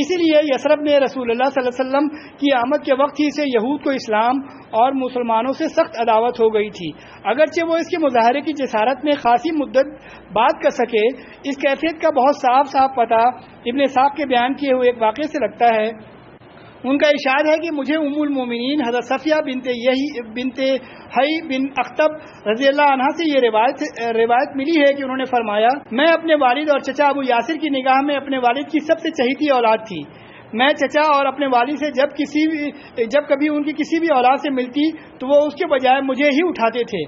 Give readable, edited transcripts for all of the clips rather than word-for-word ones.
اسی لیے یثرب میں رسول اللہ صلی اللہ علیہ وسلم کی آمد کے وقت ہی سے یہود کو اسلام اور مسلمانوں سے سخت عداوت ہو گئی تھی، اگرچہ وہ اس کے مظاہرے کی جسارت میں خاصی مدت بات کر سکے۔ اس کیفیت کا بہت صاف پتہ ابن اسحاق کے بیان کیے ہوئے ایک واقعے سے لگتا ہے۔ ان کا ارشاد ہے کہ مجھے ام المومنین حضرت صفیہ بنت حی بن اخطب رضی اللہ عنہا سے یہ روایت ملی ہے کہ انہوں نے فرمایا، میں اپنے والد اور چچا ابو یاسر کی نگاہ میں اپنے والد کی سب سے چہیتی اولاد تھی۔ میں چچا اور اپنے والد سے جب کبھی ان کی کسی بھی اولاد سے ملتی تو وہ اس کے بجائے مجھے ہی اٹھاتے تھے۔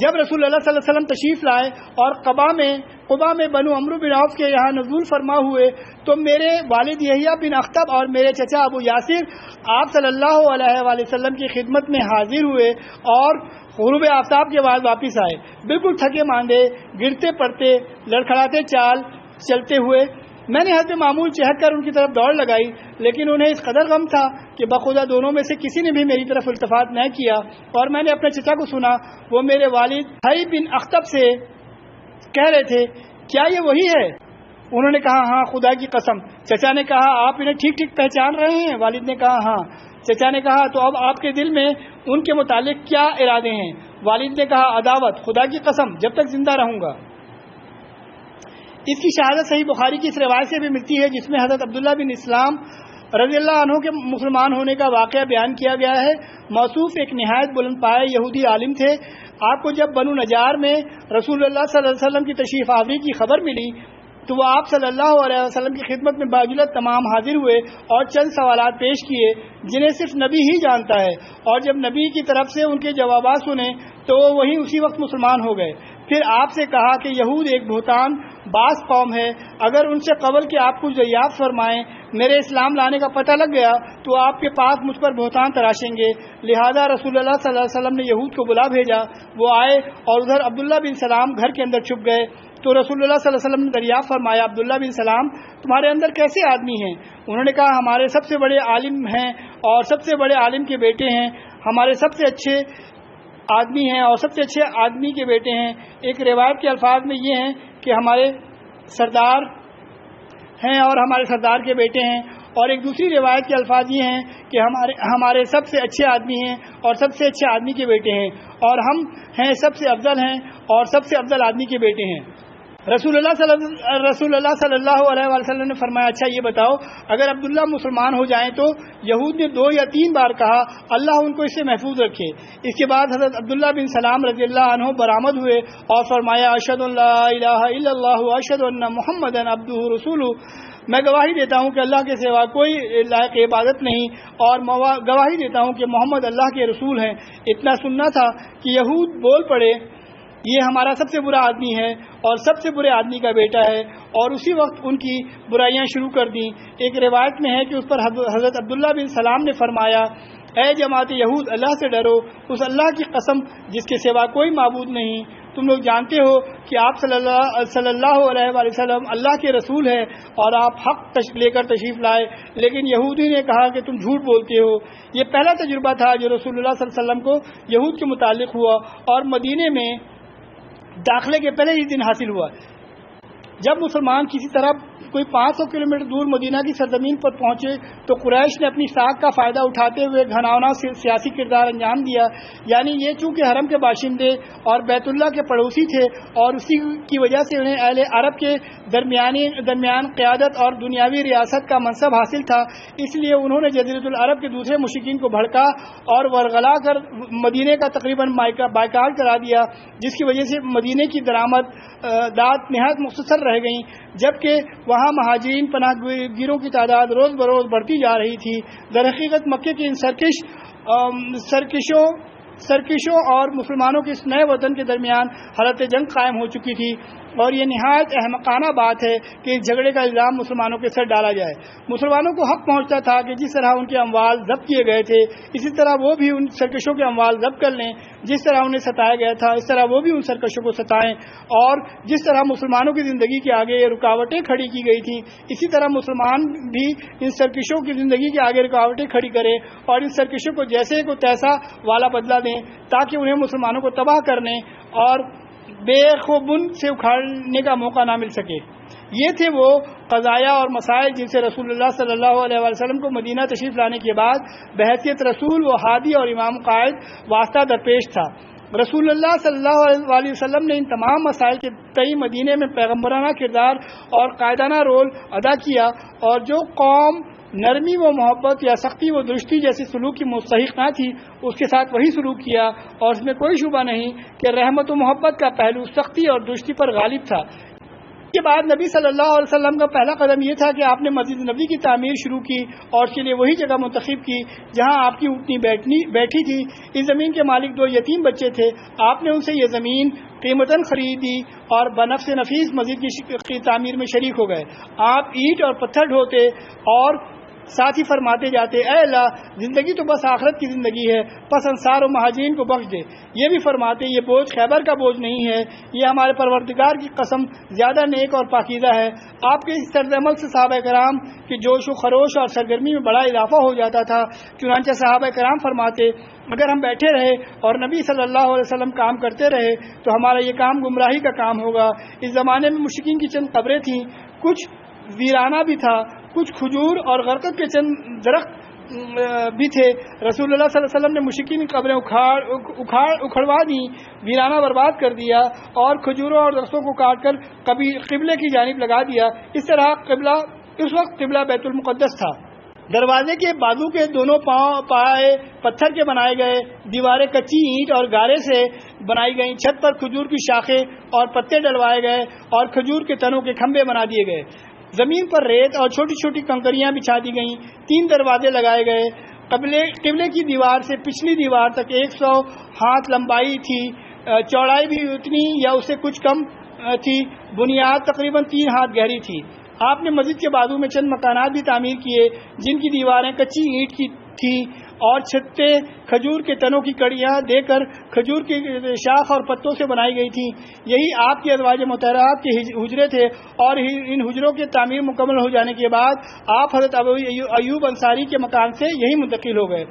جب رسول اللہ صلی اللہ علیہ وسلم تشریف لائے اور قبا میں بنو عمرو بن عوف کے یہاں نزول فرما ہوئے تو میرے والد یحییٰ بن اخطب اور میرے چچا ابو یاسر آپ صلی اللہ علیہ وآلہ وسلم کی خدمت میں حاضر ہوئے اور غروب آفتاب کے بعد واپس آئے، بالکل تھکے ماندے، گرتے پڑتے، لڑکھڑاتے چال چلتے ہوئے۔ میں نے حسب معمول چہر کر ان کی طرف دوڑ لگائی، لیکن انہیں اس قدر غم تھا کہ بخدا دونوں میں سے کسی نے بھی میری طرف التفات نہ کیا، اور میں نے اپنے چچا کو سنا وہ میرے والد حی بن اخطب سے کہہ رہے تھے، کیا یہ وہی ہے؟ انہوں نے کہا ہاں خدا کی قسم۔ چچا نے کہا آپ انہیں ٹھیک ٹھیک پہچان رہے ہیں؟ والد نے کہا ہاں۔ چچا نے کہا تو اب آپ کے دل میں ان کے متعلق کیا ارادے ہیں؟ والد نے کہا عداوت، خدا کی قسم جب تک زندہ رہوں گا۔ اس کی شہادت صحیح بخاری کی اس روایت سے بھی ملتی ہے جس میں حضرت عبداللہ بن اسلام رضی اللہ عنہ کے مسلمان ہونے کا واقعہ بیان کیا گیا ہے۔ موصوف ایک نہایت بلند پائے یہودی عالم تھے۔ آپ کو جب بنو نجار میں رسول اللہ صلی اللہ علیہ وسلم کی تشریف آوری کی خبر ملی تو وہ آپ صلی اللہ علیہ وسلم کی خدمت میں باجلت تمام حاضر ہوئے اور چند سوالات پیش کیے جنہیں صرف نبی ہی جانتا ہے، اور جب نبی کی طرف سے ان کے جوابات سنے تو وہی اسی وقت مسلمان ہو گئے۔ پھر آپ سے کہا کہ یہود ایک بہتان باز قوم ہے، اگر ان سے قبل کہ آپ کچھ دریافت فرمائیں میرے اسلام لانے کا پتہ لگ گیا تو آپ کے پاس مجھ پر بہتان تراشیں گے، لہذا رسول اللہ صلی اللہ علیہ وسلم نے یہود کو بلا بھیجا۔ وہ آئے اور ادھر عبداللہ بن سلام گھر کے اندر چھپ گئے تو رسول اللہ صلی اللہ علیہ وسلم نے دریافت فرمایا، عبداللہ بن سلام تمہارے اندر کیسے آدمی ہیں؟ انہوں نے کہا ہمارے سب سے بڑے عالم ہیں اور سب سے بڑے عالم کے بیٹے ہیں، ہمارے سب سے اچھے آدمی ہیں اور سب سے اچھے آدمی کے بیٹے ہیں۔ ایک روایت کے الفاظ میں یہ ہیں کہ ہمارے سردار ہیں اور ہمارے سردار کے بیٹے ہیں، اور ایک دوسری روایت کے الفاظ یہ ہیں کہ ہمارے سب سے اچھے آدمی ہیں اور سب سے اچھے آدمی کے بیٹے ہیں، اور ہم ہیں سب سے افضل ہیں اور سب سے افضل آدمی کے بیٹے ہیں۔ رسول اللہ صلی اللہ علیہ وسلم نے فرمایا اچھا یہ بتاؤ اگر عبداللہ مسلمان ہو جائیں تو؟ یہود نے 2 یا 3 بار کہا اللہ ان کو اس سے محفوظ رکھے۔ اس کے بعد حضرت عبداللہ بن سلام رضی اللہ عنہ برآمد ہوئے اور فرمایا اشہد ان لا الہ الا اللہ واشہد ان محمدا عبدہ رسولہ، میں گواہی دیتا ہوں کہ اللہ کے سوا کوئی لائق عبادت نہیں، اور گواہی دیتا ہوں کہ محمد اللہ کے رسول ہیں۔ اتنا سننا تھا کہ یہود بول پڑے یہ ہمارا سب سے برا آدمی ہے اور سب سے برے آدمی کا بیٹا ہے، اور اسی وقت ان کی برائیاں شروع کر دیں۔ ایک روایت میں ہے کہ اس پر حضرت عبداللہ بن سلام نے فرمایا اے جماعت یہود اللہ سے ڈرو، اس اللہ کی قسم جس کے سوا کوئی معبود نہیں، تم لوگ جانتے ہو کہ آپ صلی اللہ علیہ وآلہ وسلم اللہ کے رسول ہیں اور آپ حق لے کر تشریف لائے، لیکن یہودی نے کہا کہ تم جھوٹ بولتے ہو۔ یہ پہلا تجربہ تھا جو رسول اللہ صلی اللہ علیہ وسلم کو یہود کے متعلق ہوا اور مدینے میں داخلے کے پہلے ہی دن حاصل ہوا۔ جب مسلمان کسی طرح کوئی 500 کلومیٹر دور مدینہ کی سرزمین پر پہنچے تو قریش نے اپنی ساکھ کا فائدہ اٹھاتے ہوئے گھناؤنا سیاسی کردار انجام دیا، یعنی یہ چونکہ حرم کے باشندے اور بیت اللہ کے پڑوسی تھے اور اسی کی وجہ سے انہیں اہل عرب کے درمیان قیادت اور دنیاوی ریاست کا منصب حاصل تھا، اس لیے انہوں نے جزیرۃ العرب کے دوسرے مشرکین کو بھڑکا اور ورغلا کر مدینے کا تقریباً بائیکاٹ کرا دیا، جس کی وجہ سے مدینے کی درآمد داد نہایت مختصر رہ گئیں، جبکہ وہاں مہاجرین پناہ گیروں کی تعداد روز بروز بڑھتی جا رہی تھی۔ در حقیقت مکے کی ان سرکشوں اور مسلمانوں کے اس نئے وطن کے درمیان حالت جنگ قائم ہو چکی تھی، اور یہ نہایت احمقانہ بات ہے کہ اس جھگڑے کا الزام مسلمانوں کے سر ڈالا جائے۔ مسلمانوں کو حق پہنچتا تھا کہ جس طرح ان کے اموال ضبط کیے گئے تھے اسی طرح وہ بھی ان سرکشوں کے اموال ضبط کر لیں، جس طرح انہیں ستایا گیا تھا اس طرح وہ بھی ان سرکشوں کو ستائیں، اور جس طرح مسلمانوں کی زندگی کے آگے یہ رکاوٹیں کھڑی کی گئی تھیں اسی طرح مسلمان بھی ان سرکشوں کی زندگی کے آگے رکاوٹیں کھڑی کریں اور ان سرکشوں کو جیسے کو تیسا والا بدلہ دیں تاکہ انہیں مسلمانوں کو تباہ کرنے اور بےخوبن سے اکھاڑنے کا موقع نہ مل سکے۔ یہ تھے وہ قضایا اور مسائل جن سے رسول اللہ صلی اللہ علیہ وسلم کو مدینہ تشریف لانے کے بعد بحیثیت رسول و ہادی اور امام قائد واسطہ درپیش تھا۔ رسول اللہ صلی اللہ علیہ وسلم نے ان تمام مسائل کے تئیں مدینے میں پیغمبرانہ کردار اور قائدانہ رول ادا کیا، اور جو قوم نرمی و محبت یا سختی و درستی جیسی سلوک کی مستحق نہ تھی اس کے ساتھ وہی سلوک کیا، اور اس میں کوئی شبہ نہیں کہ رحمت و محبت کا پہلو سختی اور درستی پر غالب تھا۔ اس کے بعد نبی صلی اللہ علیہ وسلم کا پہلا قدم یہ تھا کہ آپ نے مسجد نبوی کی تعمیر شروع کی اور اس کے لیے وہی جگہ منتخب کی جہاں آپ کی اونٹنی بیٹھی تھی۔ اس زمین کے مالک 2 یتیم بچے تھے۔ آپ نے ان سے یہ زمین قیمتاً خریدی اور بنفس نفیس مسجد کی تعمیر میں شریک ہو گئے۔ آپ اینٹ اور پتھر ڈھوتے اور ساتھ ہی فرماتے جاتے، اے اللہ، زندگی تو بس آخرت کی زندگی ہے، پس انصار و مہاجرین کو بخش دے۔ یہ بھی فرماتے، یہ بوجھ خیبر کا بوجھ نہیں ہے، یہ ہمارے پروردگار کی قسم زیادہ نیک اور پاکیزہ ہے۔ آپ کے اس طرز عمل سے صحابہ کرام کے جوش و خروش اور سرگرمی میں بڑا اضافہ ہو جاتا تھا۔ چنانچہ صحابہ کرام فرماتے، اگر ہم بیٹھے رہے اور نبی صلی اللہ علیہ وسلم کام کرتے رہے تو ہمارا یہ کام گمراہی کا کام ہوگا۔ اس زمانے میں مشرکین کی چند قبریں تھیں، کچھ ویرانہ بھی تھا، کچھ کھجور اور غرقت کے چند درخت بھی تھے۔ رسول اللہ صلی اللہ علیہ وسلم نے مشرکین کی قبریں اکھڑوا دیں، ویرانہ برباد کر دیا اور کھجوروں اور درختوں کو کاٹ کر قبلے کی جانب لگا دیا۔ اس طرح اس وقت قبلہ بیت المقدس تھا۔ دروازے کے بازو کے دونوں پائے پتھر کے بنائے گئے، دیواریں کچی اینٹ اور گارے سے بنائی گئیں، چھت پر کھجور کی شاخیں اور پتے ڈلوائے گئے اور کھجور کے تنوں کے کھمبے بنا دیے گئے۔ زمین پر ریت اور چھوٹی چھوٹی کنکریاں بچھا دی گئیں۔ 3 دروازے لگائے گئے۔ قبلے کی دیوار سے پچھلی دیوار تک 100 ہاتھ لمبائی تھی، چوڑائی بھی اتنی یا اس سے کچھ کم تھی، بنیاد تقریباً 3 ہاتھ گہری تھی۔ آپ نے مسجد کے بازو میں چند مکانات بھی تعمیر کیے جن کی دیواریں کچی اینٹ کی تھیں اور چھتیں کھجور کے تنوں کی کڑیاں دے کر کھجور کی شاخ اور پتوں سے بنائی گئی تھیں۔ یہی آپ کی ازواج مطہرات کے حجرے تھے، اور ان حجروں کی تعمیر مکمل ہو جانے کے بعد آپ حضرت ابو ایوب انصاری کے مکان سے یہی منتقل ہو گئے۔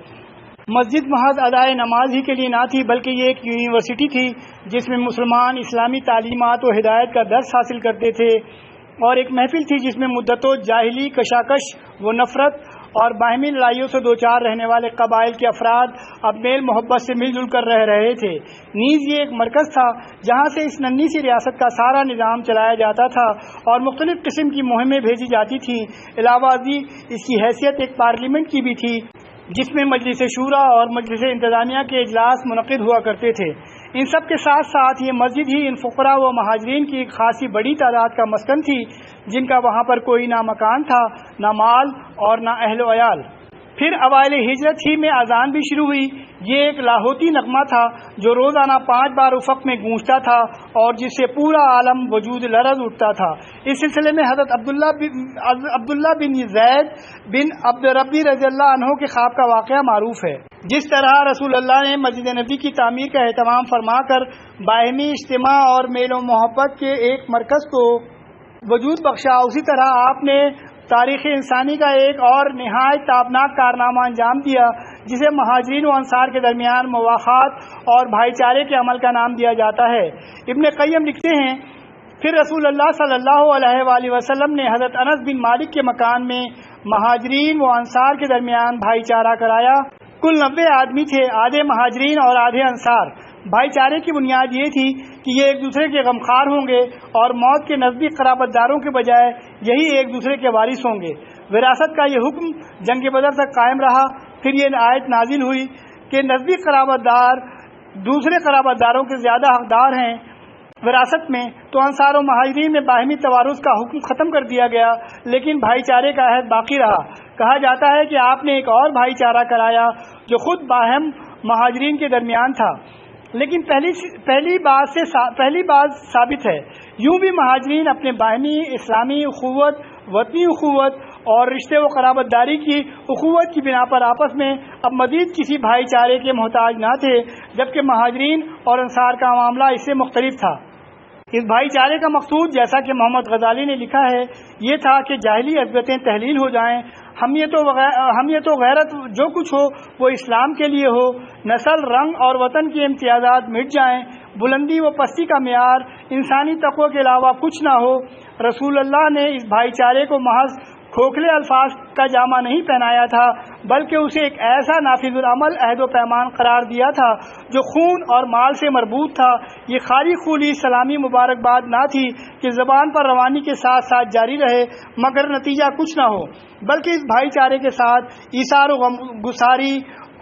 مسجد محض ادائے نماز ہی کے لیے نہ تھی بلکہ یہ ایک یونیورسٹی تھی جس میں مسلمان اسلامی تعلیمات و ہدایت کا درس حاصل کرتے تھے، اور ایک محفل تھی جس میں مدتوں جاہلی کشاکش و نفرت اور باہمی لڑائیوں سے دوچار رہنے والے قبائل کے افراد اب میل محبت سے مل جل کر رہ رہے تھے۔ نیز یہ ایک مرکز تھا جہاں سے اس ننھی سی ریاست کا سارا نظام چلایا جاتا تھا اور مختلف قسم کی مہمیں بھیجی جاتی تھیں۔ علاوہ ازیں اس کی حیثیت ایک پارلیمنٹ کی بھی تھی جس میں مجلس شورا اور مجلس انتظامیہ کے اجلاس منعقد ہوا کرتے تھے۔ ان سب کے ساتھ ساتھ یہ مسجد ہی ان فقراء و مہاجرین کی ایک خاصی بڑی تعداد کا مسکن تھی جن کا وہاں پر کوئی نہ مکان تھا، نہ مال اور نہ اہل و عیال۔ پھر اوائل ہجرت ہی میں اذان بھی شروع ہوئی۔ یہ ایک لاہوتی نغمہ تھا جو روزانہ 5 بار افق میں گونجتا تھا اور جس سے پورا عالم وجود لرز اٹھتا تھا۔ اس سلسلے میں حضرت عبداللہ بن زید بن عبد ربی رضی اللہ عنہ کے خواب کا واقعہ معروف ہے۔ جس طرح رسول اللہ نے مسجد نبوی کی تعمیر کا اہتمام فرما کر باہمی اجتماع اور میل و محبت کے ایک مرکز کو وجود بخشا، اسی طرح آپ نے تاریخ انسانی کا ایک اور نہایت تابناک کارنامہ انجام دیا جسے مہاجرین و انصار کے درمیان مواخات اور بھائی چارے کے عمل کا نام دیا جاتا ہے۔ ابن قیم لکھتے ہیں، پھر رسول اللہ صلی اللہ علیہ وآلہ وسلم نے حضرت انس بن مالک کے مکان میں مہاجرین و انصار کے درمیان بھائی چارہ کرایا۔ کل 90 آدمی تھے، آدھے مہاجرین اور آدھے انصار۔ بھائی چارے کی بنیاد یہ تھی کہ یہ ایک دوسرے کے غمخوار ہوں گے اور موت کے نزدیک قرابت داروں کے بجائے یہی ایک دوسرے کے وارث ہوں گے۔ وراثت کا یہ حکم جنگ بدر تک قائم رہا۔ پھر یہ آیت نازل ہوئی کہ نزدیک قرابت دار دوسرے قرابت داروں کے زیادہ حقدار ہیں وراثت میں، تو انصار و مہاجرین میں باہمی توارث کا حکم ختم کر دیا گیا، لیکن بھائی چارے کا عہد باقی رہا۔ کہا جاتا ہے کہ آپ نے ایک اور بھائی چارہ کرایا جو خود باہم مہاجرین کے درمیان تھا، لیکن پہلی بات ثابت ہے۔ یوں بھی مہاجرین اپنے باہمی اسلامی اخوت، وطنی اخوت اور رشتے و قرابت داری کی اخوت کی بنا پر آپس میں اب مزید کسی بھائی چارے کے محتاج نہ تھے، جبکہ مہاجرین اور انصار کا معاملہ اس سے مختلف تھا۔ اس بھائی چارے کا مقصود، جیسا کہ محمد غزالی نے لکھا ہے، یہ تھا کہ جاہلی عصبتیں تحلیل ہو جائیں، ہمیت و غیرت جو کچھ ہو وہ اسلام کے لیے ہو، نسل، رنگ اور وطن کے امتیازات مٹ جائیں، بلندی و پستی کا معیار انسانی تقوی کے علاوہ کچھ نہ ہو۔ رسول اللہ نے اس بھائی چارے کو محض کھوکھلے الفاظ کا جامہ نہیں پہنایا تھا، بلکہ اسے ایک ایسا نافذ العمل عہد و پیمان قرار دیا تھا جو خون اور مال سے مربوط تھا۔ یہ خالی خولی سلامی مبارکباد نہ تھی کہ زبان پر روانی کے ساتھ ساتھ جاری رہے مگر نتیجہ کچھ نہ ہو، بلکہ اس بھائی چارے کے ساتھ ایثار و غمگساری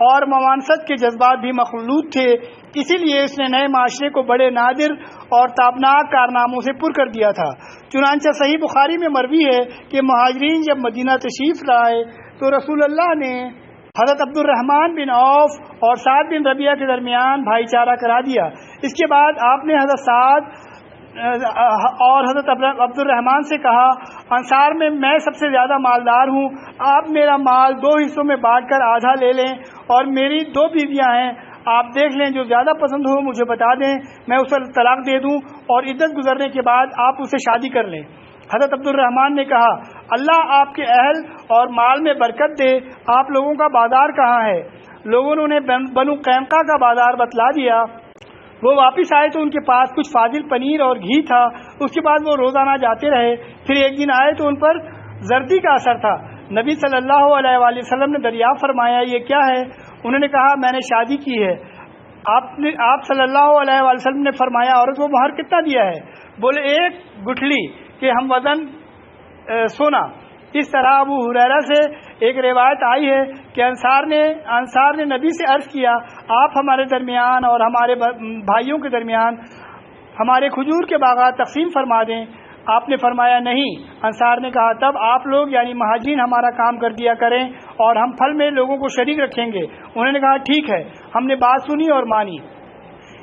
اور ممانست کے جذبات بھی مخلوط تھے۔ اسی لیے اس نے نئے معاشرے کو بڑے نادر اور تابناک کارناموں سے پر کر دیا تھا۔ چنانچہ صحیح بخاری میں مروی ہے کہ مہاجرین جب مدینہ تشریف لائے تو رسول اللہ نے حضرت عبد الرحمن بن عوف اور سعد بن ربیعہ کے درمیان بھائی چارہ کرا دیا۔ اس کے بعد آپ نے حضرت سعد اور حضرت عبد الرحمن سے کہا، انصار میں میں سب سے زیادہ مالدار ہوں، آپ میرا مال 2 حصوں میں بانٹ کر آدھا لے لیں، اور میری 2 بیویاں ہیں، آپ دیکھ لیں جو زیادہ پسند ہو مجھے بتا دیں، میں اسے طلاق دے دوں اور عدت گزرنے کے بعد آپ اسے شادی کر لیں۔ حضرت عبد الرحمن نے کہا، اللہ آپ کے اہل اور مال میں برکت دے، آپ لوگوں کا بازار کہاں ہے؟ لوگوں نے بنو قینقاع کا بازار بتلا دیا۔ وہ واپس آئے تو ان کے پاس کچھ فاضل پنیر اور گھی تھا۔ اس کے بعد وہ روزانہ جاتے رہے، پھر ایک دن آئے تو ان پر زردی کا اثر تھا۔ نبی صلی اللہ علیہ وآلہ وسلم نے دریافت فرمایا، یہ کیا ہے؟ انہوں نے کہا، میں نے شادی کی ہے۔ آپ صلی اللہ علیہ وآلہ وسلم نے فرمایا، عورت کو مہر کتنا دیا ہے؟ بولے 1 گٹھلی کہ ہم وزن سونا۔ اس طرح ابو ہریرہ سے ایک روایت آئی ہے کہ انصار نے نبی سے عرض کیا، آپ ہمارے درمیان اور ہمارے بھائیوں کے درمیان ہمارے کھجور کے باغات تقسیم فرما دیں۔ آپ نے فرمایا نہیں۔ انصار نے کہا، تب آپ لوگ یعنی مہاجرین ہمارا کام کر دیا کریں اور ہم پھل میں لوگوں کو شریک رکھیں گے۔ انہوں نے کہا، ٹھیک ہے، ہم نے بات سنی اور مانی۔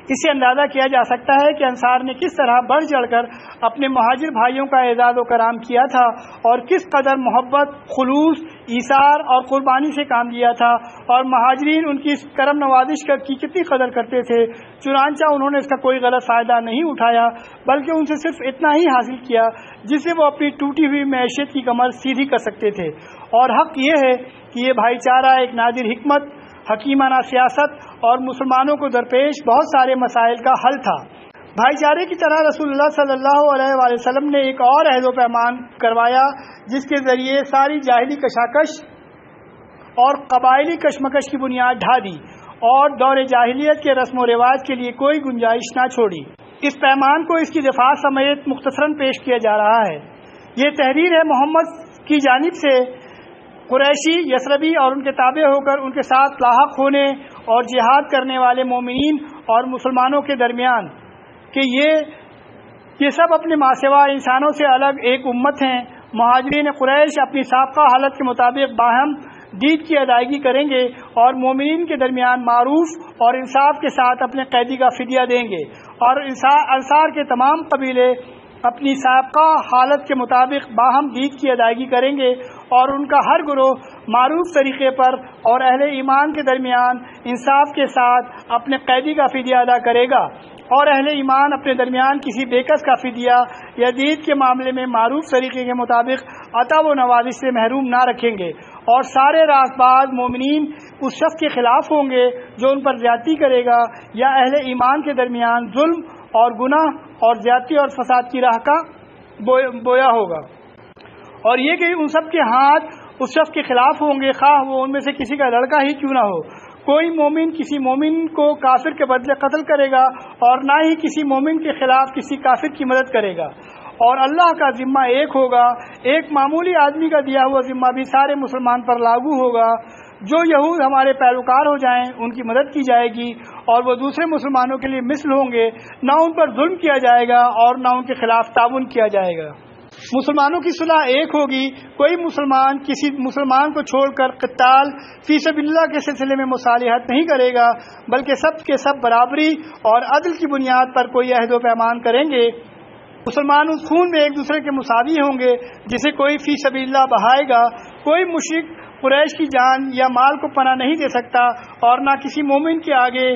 اس سے اندازہ کیا جا سکتا ہے کہ انصار نے کس طرح بڑھ چڑھ کر اپنے مہاجر بھائیوں کا اعزاز و کرام کیا تھا اور کس قدر محبت، خلوص، ایثار اور قربانی سے کام لیا تھا، اور مہاجرین ان کی اس کرم نوازش کی کتنی قدر کرتے تھے۔ چنانچہ انہوں نے اس کا کوئی غلط فائدہ نہیں اٹھایا، بلکہ ان سے صرف اتنا ہی حاصل کیا جس سے وہ اپنی ٹوٹی ہوئی معیشت کی کمر سیدھی کر سکتے تھے۔ اور حق یہ ہے کہ یہ بھائی چارہ ایک نادر حکمت، حکیمانہ سیاست اور مسلمانوں کو درپیش بہت سارے مسائل کا حل تھا۔ بھائی چارے کی طرح رسول اللہ صلی اللہ علیہ وآلہ وسلم نے ایک اور عہد و پیمان کروایا جس کے ذریعے ساری جاہلی کشاکش اور قبائلی کشمکش کی بنیاد ڈھا دی اور دور جاہلیت کے رسم و رواج کے لیے کوئی گنجائش نہ چھوڑی۔ اس پیمان کو اس کی دفاع سمیت مختصراً پیش کیا جا رہا ہے۔ یہ تحریر ہے محمد کی جانب سے قریشی، یثربی اور ان کے تابع ہو کر ان کے ساتھ لاحق ہونے اور جہاد کرنے والے مومنین اور مسلمانوں کے درمیان کہ یہ سب اپنے ماسوا انسانوں سے الگ ایک امت ہیں۔ مہاجرین قریش اپنی سابقہ حالت کے مطابق باہم دید کی ادائیگی کریں گے اور مومنین کے درمیان معروف اور انصاف کے ساتھ اپنے قیدی کا فدیہ دیں گے، اور انصار کے تمام قبیلے اپنی سابقہ حالت کے مطابق باہم دید کی ادائیگی کریں گے، اور ان کا ہر گروہ معروف طریقے پر اور اہل ایمان کے درمیان انصاف کے ساتھ اپنے قیدی کا فدیہ ادا کرے گا، اور اہل ایمان اپنے درمیان کسی بےکس کا فدیہ یا دید کے معاملے میں معروف طریقے کے مطابق عطا و نوازش سے محروم نہ رکھیں گے، اور سارے راست باز مومنین اس شخص کے خلاف ہوں گے جو ان پر زیادتی کرے گا یا اہل ایمان کے درمیان ظلم اور گناہ اور زیادتی اور فساد کی راہ کا بویا ہوگا، اور یہ کہ ان سب کے ہاتھ اس شخص کے خلاف ہوں گے، خواہ وہ ان میں سے کسی کا لڑکا ہی کیوں نہ ہو۔ کوئی مومن کسی مومن کو کافر کے بدلے قتل کرے گا اور نہ ہی کسی مومن کے خلاف کسی کافر کی مدد کرے گا، اور اللہ کا ذمہ ایک ہوگا۔ ایک معمولی آدمی کا دیا ہوا ذمہ بھی سارے مسلمان پر لاگو ہوگا۔ جو یہود ہمارے پیروکار ہو جائیں ان کی مدد کی جائے گی، اور وہ دوسرے مسلمانوں کے لیے مثل ہوں گے، نہ ان پر ظلم کیا جائے گا اور نہ ان کے خلاف تعاون کیا جائے گا۔ مسلمانوں کی صلح ایک ہوگی۔ کوئی مسلمان کسی مسلمان کو چھوڑ کر قتال فی سبیل اللہ کے سلسلے میں مصالحت نہیں کرے گا، بلکہ سب کے سب برابری اور عدل کی بنیاد پر کوئی عہد و پیمان کریں گے۔ مسلمان اس خون میں ایک دوسرے کے مساوی ہوں گے جسے کوئی فی سبیل اللہ بہائے گا۔ کوئی مشرک قریش کی جان یا مال کو پناہ نہیں دے سکتا اور نہ کسی مومن کے آگے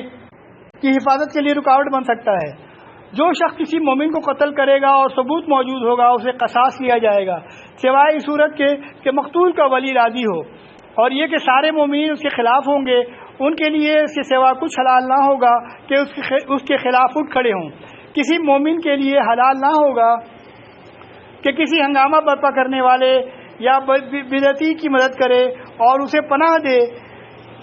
کی حفاظت کے لیے رکاوٹ بن سکتا ہے۔ جو شخص کسی مومن کو قتل کرے گا اور ثبوت موجود ہوگا اسے قصاص لیا جائے گا، سوائے اس صورت کے کہ مقتول کا ولی راضی ہو، اور یہ کہ سارے مومنین اس کے خلاف ہوں گے ان کے لیے اس کے سوا کچھ حلال نہ ہوگا کہ اس کے خلاف اٹھ کھڑے ہوں۔ کسی مومن کے لیے حلال نہ ہوگا کہ کسی ہنگامہ برپا کرنے والے یا بدعتی کی مدد کرے اور اسے پناہ دے،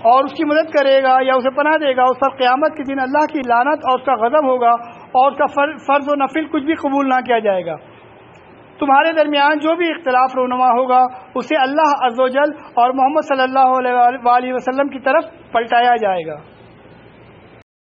اور اس کی مدد کرے گا یا اسے پناہ دے گا، اس پر قیامت کے دن اللہ کی لعنت اور اس کا غضب ہوگا، اور اس کا فرض و نفل کچھ بھی قبول نہ کیا جائے گا۔ تمہارے درمیان جو بھی اختلاف رونما ہوگا اسے اللہ عز و جل اور محمد صلی اللہ علیہ وسلم کی طرف پلٹایا جائے گا۔